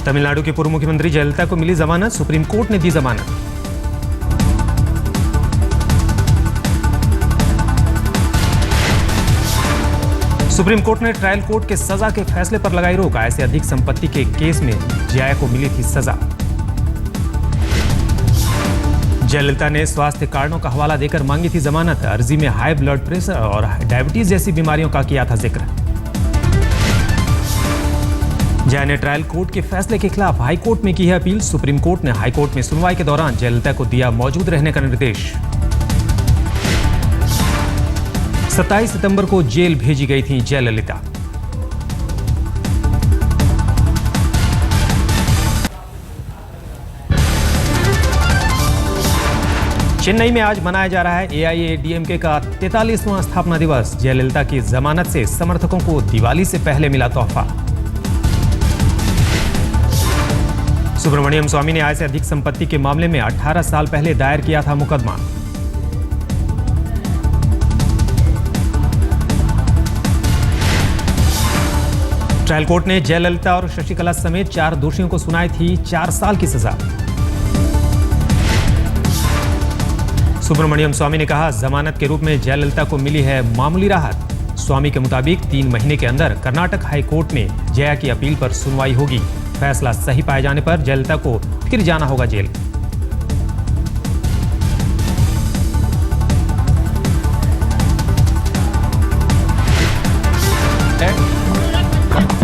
तमिलनाडु के पूर्व मुख्यमंत्री जयललिता को मिली जमानत, सुप्रीम कोर्ट ने दी जमानत। सुप्रीम कोर्ट ने ट्रायल कोर्ट के सजा के फैसले पर लगाई रोक। आय से अधिक संपत्ति के केस में जया को मिली थी सजा। जयललिता ने स्वास्थ्य कारणों का हवाला देकर मांगी थी जमानत। अर्जी में हाई ब्लड प्रेशर और डायबिटीज जैसी बीमारियों का किया था जिक्र। जया ने ट्रायल कोर्ट के फैसले के खिलाफ हाई कोर्ट में की है अपील। सुप्रीम कोर्ट ने हाई कोर्ट में सुनवाई के दौरान जयललिता को दिया मौजूद रहने का निर्देश। 27 सितंबर को जेल भेजी गई थी जयललिता। चेन्नई में आज मनाया जा रहा है एआईएडीएमके का 43वां स्थापना दिवस। जयललिता की जमानत से समर्थकों को दिवाली से पहले मिला तोहफा। सुब्रमण्यम स्वामी ने आय से अधिक संपत्ति के मामले में 18 साल पहले दायर किया था मुकदमा। ट्रायल कोर्ट ने जयललिता और शशिकला समेत 4 दोषियों को सुनाई थी 4 साल की सजा। सुब्रमण्यम स्वामी ने कहा, जमानत के रूप में जयललिता को मिली है मामूली राहत। स्वामी के मुताबिक 3 महीने के अंदर कर्नाटक हाई कोर्ट में जया की अपील पर सुनवाई होगी। फैसला सही पाए जाने पर जयललिता को फिर जाना होगा जेल।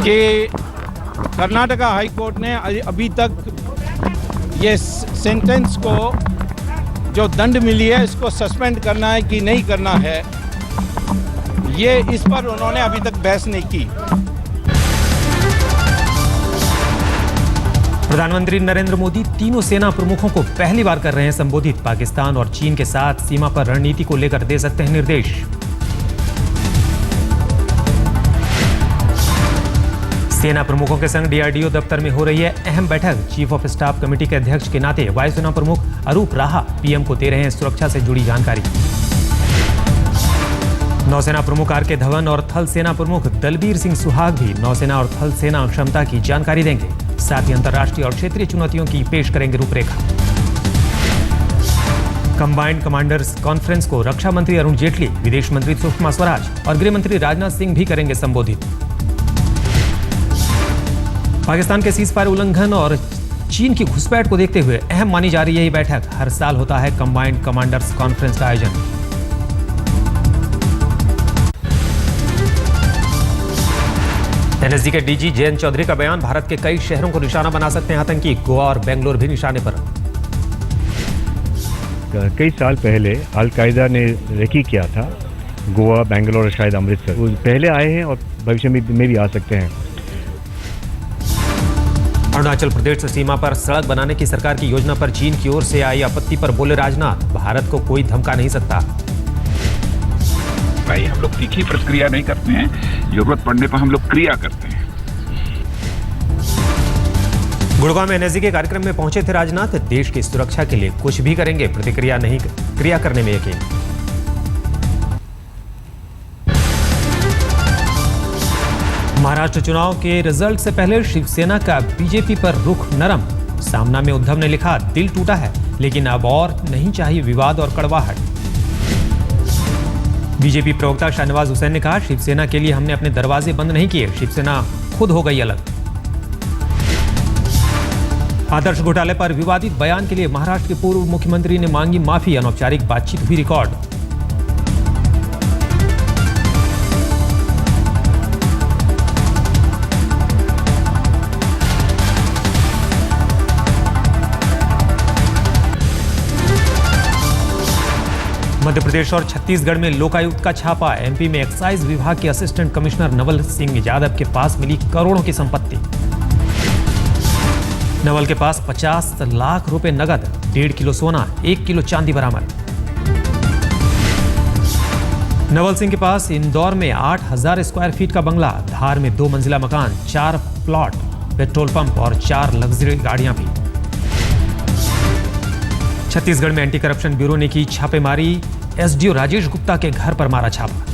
कि कर्नाटका हाई कोर्ट ने अभी तक ये सेंटेंस को जो दंड मिली है इसको सस्पेंड करना है कि नहीं करना है, ये इस पर उन्होंने अभी तक बहस नहीं की। प्रधानमंत्री नरेंद्र मोदी तीनों सेना प्रमुखों को पहली बार कर रहे हैं संबोधित। पाकिस्तान और चीन के साथ सीमा पर रणनीति को लेकर दे सकते हैं निर्देश। सेना प्रमुखों के संग डीआरडीओ दफ्तर में हो रही है अहम बैठक। चीफ ऑफ स्टाफ कमेटी के अध्यक्ष के नाते वायुसेना प्रमुख अरूप राहा पीएम को दे रहे हैं सुरक्षा से जुड़ी जानकारी। नौसेना प्रमुख आर के धवन और थल सेना प्रमुख दलबीर सिंह सुहाग भी नौसेना और थल सेना क्षमता की जानकारी देंगे। साथ ही अंतर्राष्ट्रीय और क्षेत्रीय चुनौतियों की पेश करेंगे रूपरेखा। कंबाइंड कमांडर्स कॉन्फ्रेंस को रक्षा मंत्री अरुण जेटली, विदेश मंत्री सुषमा स्वराज और गृह मंत्री राजनाथ सिंह भी करेंगे संबोधित। पाकिस्तान के सीजफायर उल्लंघन और चीन की घुसपैठ को देखते हुए अहम मानी जा रही है ये बैठक। हर साल होता है कंबाइंड कमांडर्स कॉन्फ्रेंस का आयोजन। एनएसजी के डीजी जयंत चौधरी का बयान, भारत के कई शहरों को निशाना बना सकते हैं आतंकी। गोवा और बेंगलोर भी निशाने पर। कई साल पहले अलकायदा ने रेकी किया था गोवा, बेंगलोर और शायद अमृतसर। वो पहले आए हैं और भविष्य में भी आ सकते हैं। अरुणाचल प्रदेश से सीमा पर सड़क बनाने की सरकार की योजना पर चीन की ओर से आई आपत्ति पर बोले राजनाथ, भारत को कोई धमका नहीं सकता। भाई, हम लोग तीखी प्रतिक्रिया नहीं करते हैं, जरूरत पड़ने पर हम लोग क्रिया करते हैं। गुड़गांव में एनएसजी के कार्यक्रम में पहुंचे थे राजनाथ। देश की सुरक्षा के लिए कुछ भी करेंगे, प्रतिक्रिया नहीं, क्रिया करने में यकीन। महाराष्ट्र चुनाव के रिजल्ट से पहले शिवसेना का बीजेपी पर रुख नरम। सामना में उद्धव ने लिखा, दिल टूटा है लेकिन अब और नहीं चाहिए विवाद और कड़वाहट। बीजेपी प्रवक्ता शाहनवाज हुसैन ने कहा, शिवसेना के लिए हमने अपने दरवाजे बंद नहीं किए, शिवसेना खुद हो गई अलग। आदर्श घोटाले पर विवादित बयान के लिए महाराष्ट्र के पूर्व मुख्यमंत्री ने मांगी माफी। अनौपचारिक बातचीत हुई रिकॉर्ड। मध्य प्रदेश और छत्तीसगढ़ में लोकायुक्त का छापा। एमपी में एक्साइज विभाग के असिस्टेंट कमिश्नर नवल सिंह यादव के पास मिली करोड़ों की संपत्ति। नवल के पास 50 लाख रुपए नगद, 1.5 किलो सोना, 1 किलो चांदी बरामद। नवल सिंह के पास इंदौर में 8,000 स्क्वायर फीट का बंगला, धार में 2 मंजिला मकान, 4 प्लॉट, पेट्रोल पंप और 4 लग्जरी गाड़ियां भी। छत्तीसगढ़ में एंटी करप्शन ब्यूरो ने की छापेमारी। एसडीओ राजेश गुप्ता के घर पर मारा छापा।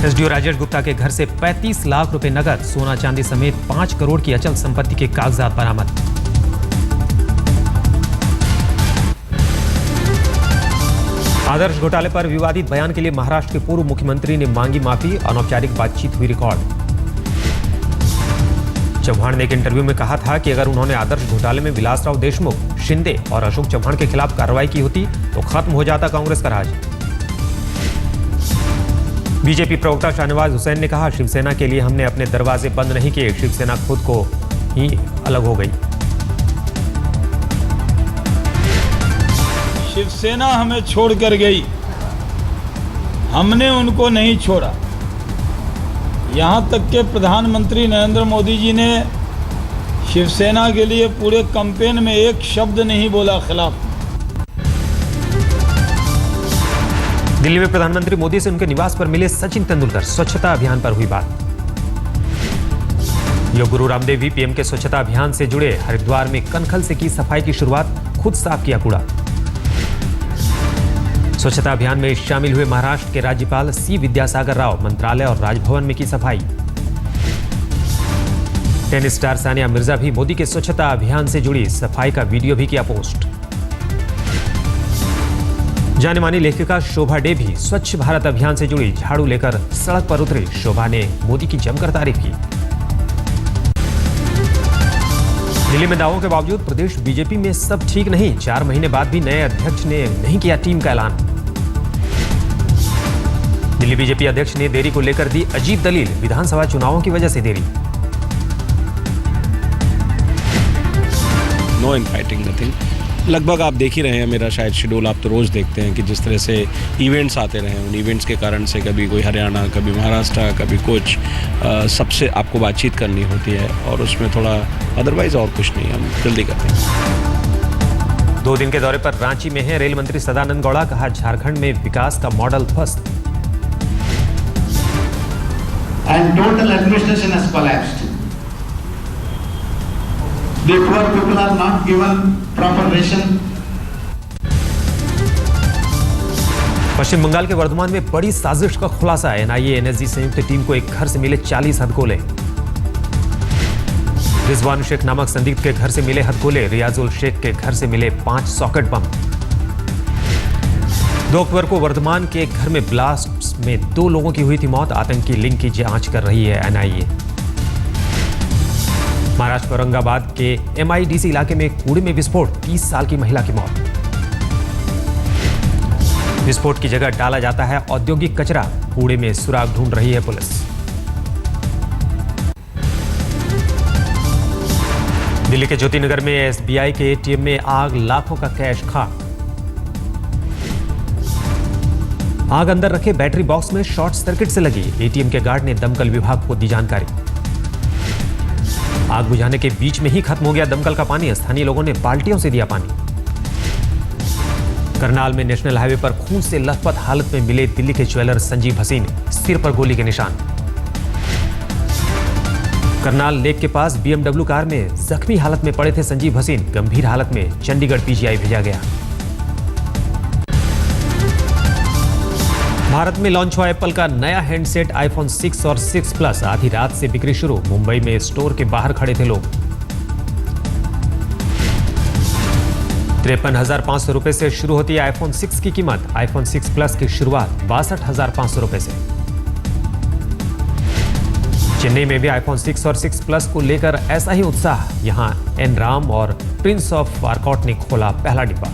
एसडीओ राजेश गुप्ता के घर से 35 लाख रुपए नकद, सोना चांदी समेत 5 करोड़ की अचल संपत्ति के कागजात बरामद। आदर्श घोटाले पर विवादित बयान के लिए महाराष्ट्र के पूर्व मुख्यमंत्री ने मांगी माफी, अनौपचारिक बातचीत हुई रिकॉर्ड। चौहान ने एक इंटरव्यू में कहा था कि अगर उन्होंने आदर्श घोटाले में विलासराव देशमुख, शिंदे और अशोक चौहान के खिलाफ कार्रवाई की होती तो खत्म हो जाता कांग्रेस का राज। बीजेपी प्रवक्ता शाहनवाज हुसैन ने कहा, शिवसेना के लिए हमने अपने दरवाजे बंद नहीं किए, शिवसेना खुद को ही अलग हो गई। शिवसेना हमें छोड़कर गई, हमने उनको नहीं छोड़ा। यहाँ तक के प्रधानमंत्री नरेंद्र मोदी जी ने शिवसेना के लिए पूरे कैंपेन में एक शब्द नहीं बोला खिलाफ। दिल्ली में प्रधानमंत्री मोदी से उनके निवास पर मिले सचिन तेंदुलकर, स्वच्छता अभियान पर हुई बात। योग गुरु रामदेव भी पीएम के स्वच्छता अभियान से जुड़े, हरिद्वार में कनखल से की सफाई की शुरुआत, खुद साफ किया कूड़ा। स्वच्छता अभियान में शामिल हुए महाराष्ट्र के राज्यपाल सी विद्यासागर राव, मंत्रालय और राजभवन में की सफाई। टेनिस स्टार सानिया मिर्जा भी मोदी के स्वच्छता अभियान से जुड़ी सफाई का वीडियो भी किया पोस्ट। जाने मानी लेखिका शोभा डे भी स्वच्छ भारत अभियान से जुड़ी, झाड़ू लेकर सड़क पर उतरी। शोभा ने मोदी की जमकर तारीफ की। दिल्ली में दावों के बावजूद प्रदेश बीजेपी में सब ठीक नहीं, 4 महीने बाद भी नए अध्यक्ष ने नहीं किया टीम का ऐलान। दिल्ली बीजेपी अध्यक्ष ने देरी को लेकर दी अजीब दलील, विधानसभा चुनावों की वजह से देरी। No infighting nothing. लगभग आप देख ही रहे हैं मेरा शायद शेड्यूल, आप तो रोज़ देखते हैं कि जिस तरह से इवेंट्स आते रहे, उन इवेंट्स के कारण से कभी कोई हरियाणा, कभी महाराष्ट्र, कभी कुछ, सबसे आपको बातचीत करनी होती है और उसमें थोड़ा अदरवाइज और कुछ नहीं, हम जल्दी करते हैं। 2 दिन के दौरे पर रांची में है रेल मंत्री सदानंद गौड़ा, कहा झारखंड में विकास का model first. And total administration has collapsed. The poor people are not given proper ration. पश्चिम बंगाल के वर्धमान में बड़ी साजिश का खुलासा, एनआईए एनएसजी संयुक्त टीम को एक घर से मिले 40 हथगोले। रिजवान शेख नामक संदिग्ध के घर से मिले हथगोले, रियाजुल शेख के घर से मिले 5 सॉकेट बम। 2 अक्टूबर को वर्धमान के घर में ब्लास्ट में 2 लोगों की हुई थी मौत, आतंकी लिंक की जांच कर रही है एनआईए। महाराष्ट्र औरंगाबाद के एमआईडीसी इलाके में कूड़े में विस्फोट, 30 साल की महिला की मौत। विस्फोट की जगह डाला जाता है औद्योगिक कचरा, कूड़े में सुराग ढूंढ रही है पुलिस। दिल्ली के ज्योतिनगर में एसबीआई के एटीएम में आग, लाखों का कैश खाक। आग अंदर रखे बैटरी बॉक्स में शॉर्ट सर्किट से लगी, एटीएम के गार्ड ने दमकल विभाग को दी जानकारी। आग बुझाने के बीच में ही खत्म हो गया दमकल का पानी, स्थानीय लोगों ने बाल्टियों से दिया पानी। करनाल में नेशनल हाईवे पर खून से लथपथ हालत में मिले दिल्ली के ज्वेलर संजीव हसीन, सिर पर गोली के निशान। करनाल लेक के पास बीएमडब्ल्यू कार में जख्मी हालत में पड़े थे संजीव हसीन, गंभीर हालत में चंडीगढ़ पीजीआई भेजा गया। भारत में लॉन्च हुआ एप्पल का नया हैंडसेट आईफोन 6 और 6 प्लस, आधी रात से बिक्री शुरू, मुंबई में स्टोर के बाहर खड़े थे लोग। 53,500 रुपए से शुरू होती है आईफोन 6 की कीमत, आईफोन 6 प्लस की शुरुआत 62,500 रुपए से। चेन्नई में भी आईफोन 6 और 6 प्लस को लेकर ऐसा ही उत्साह, यहां एन राम और प्रिंस ऑफ वारकॉट ने खोला पहला डिब्बा।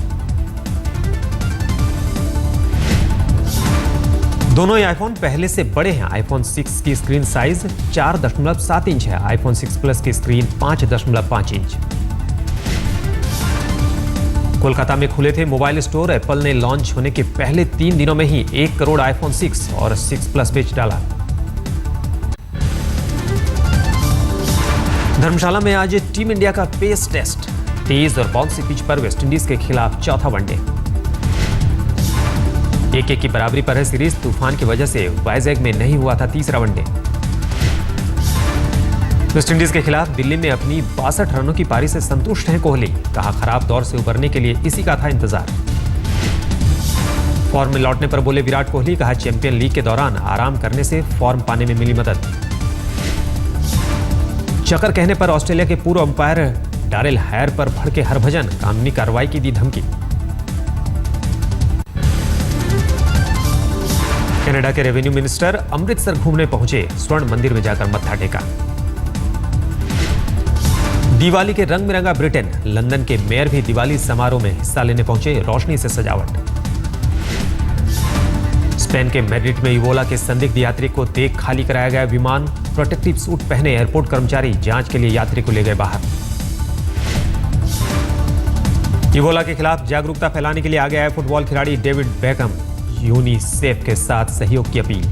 दोनों ही आईफोन पहले से बड़े हैं, आईफोन 6 की स्क्रीन साइज 4.7 इंच है, आईफोन 6 प्लस की स्क्रीन 5.5 इंच। कोलकाता में खुले थे मोबाइल स्टोर, एप्पल ने लॉन्च होने के पहले 3 दिनों में ही 1 करोड़ आईफोन 6 और 6 प्लस बेच डाला। धर्मशाला में आज टीम इंडिया का पेस टेस्ट, तेज और बाउंसी पिच पर वेस्टइंडीज के खिलाफ चौथा वनडे। 1-1 की बराबरी पर है सीरीज, तूफान की वजह से वाइजैग में नहीं हुआ था तीसरा वनडे। वेस्टइंडीज के खिलाफ दिल्ली में अपनी 62 रनों की पारी से संतुष्ट हैं कोहली, कहा खराब दौर से उबरने के लिए इसी का था इंतजार। फॉर्म में लौटने पर बोले विराट कोहली, कहा चैंपियन लीग के दौरान आराम करने से फॉर्म पाने में मिली मदद। चक्कर कहने पर ऑस्ट्रेलिया के पूर्व अंपायर डारेल हैर पर भड़के हरभजन, कानूनी कार्रवाई की दी धमकी। कनाडा के रेवेन्यू मिनिस्टर अमृतसर घूमने पहुंचे, स्वर्ण मंदिर में जाकर मत्था टेका। दिवाली के रंग बिरंगा ब्रिटेन, लंदन के मेयर भी दिवाली समारोह में हिस्सा लेने पहुंचे, रोशनी से सजावट। स्पेन के मैड्रिड में इबोला के संदिग्ध यात्री को देख खाली कराया गया विमान, प्रोटेक्टिव सूट पहने एयरपोर्ट कर्मचारी जांच के लिए यात्री को ले गए बाहर। इबोला के खिलाफ जागरूकता फैलाने के लिए आगे आए फुटबॉल खिलाड़ी डेविड बेकहम, यूनिसेफ के साथ सहयोग की अपील।